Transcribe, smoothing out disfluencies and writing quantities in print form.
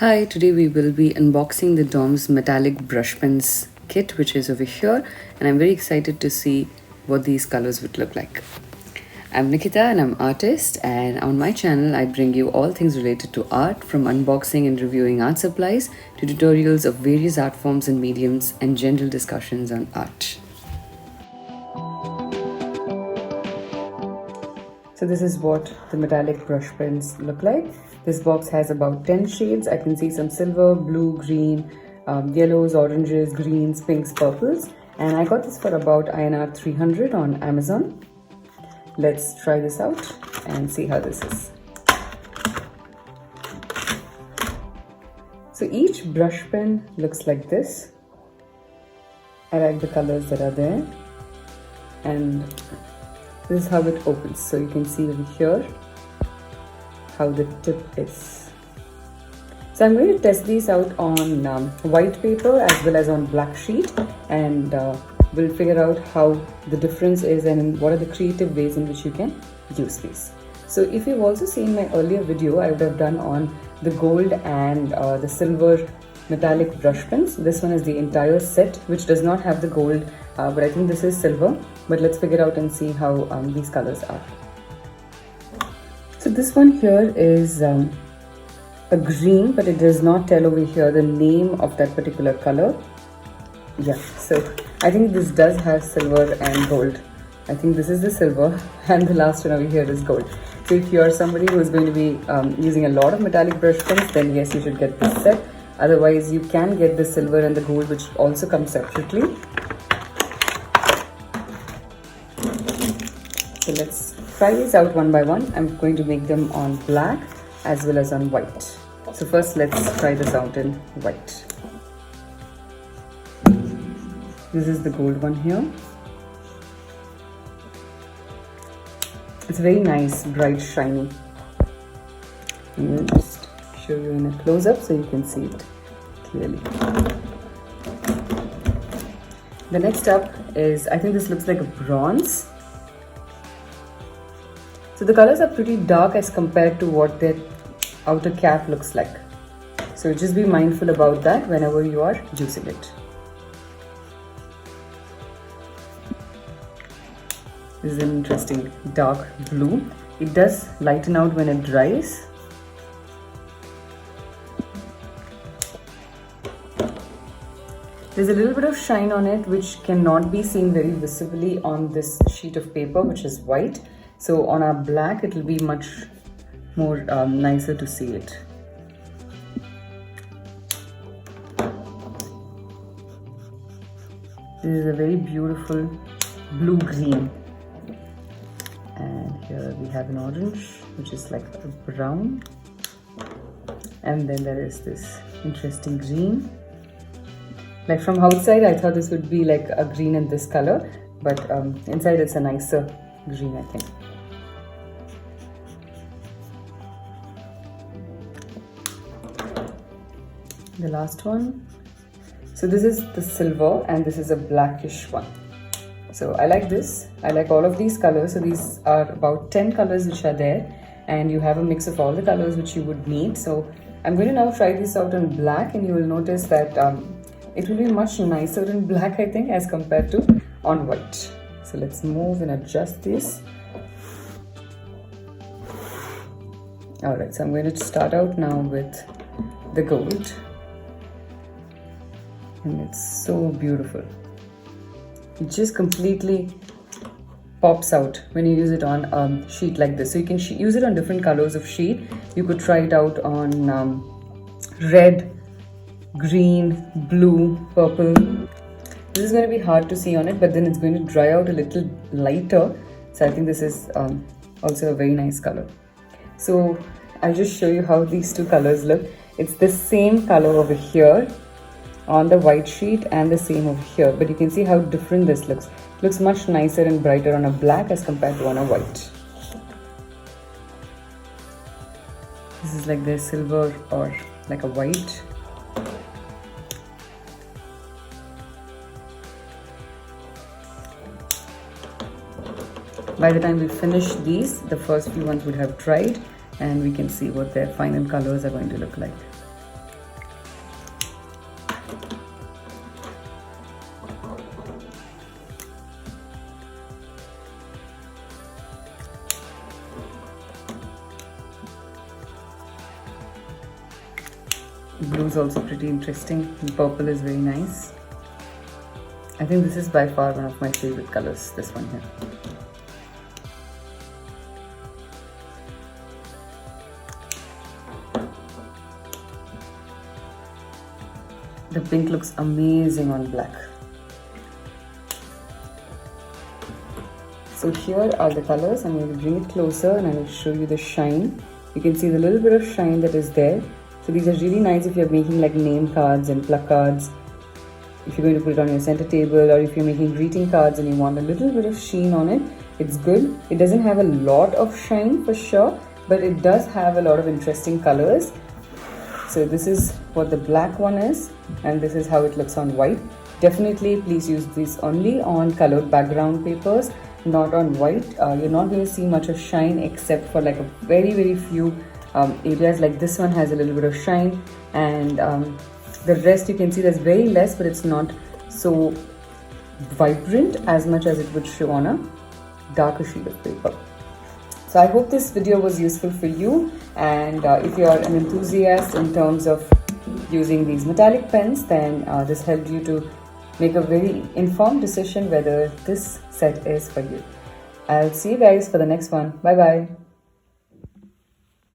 Hi, today we will be unboxing the DOMS metallic brush pens kit, which is over here, and I'm very excited to see what these colors would look like. I'm Nikita and I'm an artist, and on my channel I bring you all things related to art, from unboxing and reviewing art supplies to tutorials of various art forms and mediums and general discussions on art. So this is what the metallic brush pens look like. This box has about 10 shades. I can see some silver, blue, green, yellows, oranges, greens, pinks, purples. And I got this for about INR 300 on Amazon. Let's try this out and see how this is. So each brush pen looks like this. I like the colors that are there. And this is how it opens. So you can see over here how the tip is. So I'm going to test these out on white paper as well as on black sheet, and we'll figure out how the difference is and what are the creative ways in which you can use these. So if you've also seen my earlier video, I would have done on the gold and the silver metallic brush pens. This one is the entire set, which does not have the gold, but I think this is silver. But let's figure out and see how these colors are. So this one here is a green, but it does not tell over here the name of that particular color. Yeah, so I think this does have silver and gold. I think this is the silver and the last one over here is gold. So if you are somebody who is going to be using a lot of metallic brush pens, then yes, you should get this set. Otherwise, you can get the silver and the gold, which also comes separately. So let's try these out one by one. I'm going to make them on black as well as on white. So first let's try this out in white. This is the gold one here. It's very nice, bright, shiny. I'm going to just show you in a close-up so you can see it clearly. The next up is, I think this looks like a bronze. So the colors are pretty dark as compared to what their outer cap looks like. So just be mindful about that whenever you are using it. This is an interesting dark blue. It does lighten out when it dries. There's a little bit of shine on it, which cannot be seen very visibly on this sheet of paper, which is white. So on our black, it will be much more nicer to see it. This is a very beautiful blue-green. And here we have an orange, which is like a brown. And then there is this interesting green. Like from outside, I thought this would be like a green in this color, but inside it's a nicer green, I think. The last one. So this is the silver and this is a blackish one. So I like this. I like all of these colors. So these are about 10 colors which are there, and you have a mix of all the colors which you would need. So I'm going to now try this out on black, and you will notice that it will be much nicer in black, I think, as compared to on white. So let's move and adjust this. Alright, so I'm going to start out now with the gold. And it's so beautiful. It just completely pops out when you use it on a sheet like this. So you can use it on different colors of sheet. You could try it out on red, green, blue, purple. This is going to be hard to see on it, but then it's going to dry out a little lighter. So I think this is also a very nice color. So I'll just show you how these two colors look. It's the same color over here on the white sheet and the same over here, but you can see how different this looks. It looks much nicer and brighter on a black as compared to on a white. This is like the silver or like a white. By the time we finish these, the first few ones would have dried, and we can see what their final colors are going to look like. Blue is also pretty interesting. And purple is very nice. I think this is by far one of my favorite colors, this one here. The pink looks amazing on black. So here are the colors. I'm going to bring it closer and I will show you the shine. You can see the little bit of shine that is there. So these are really nice if you're making like name cards and placards. If you're going to put it on your center table, or if you're making greeting cards and you want a little bit of sheen on it, it's good. It doesn't have a lot of shine for sure, but it does have a lot of interesting colors. So this is what the black one is, and this is how it looks on white. Definitely please use this only on colored background papers, not on white. You're not going to see much of shine except for like a very few areas. Like this one has a little bit of shine, and the rest you can see there's very less, but it's not so vibrant as much as it would show on a darker sheet of paper. So I hope this video was useful for you, and if you are an enthusiast in terms of using these metallic pens, then this helped you to make a very informed decision whether this set is for you. I'll see you guys for the next one. Bye bye.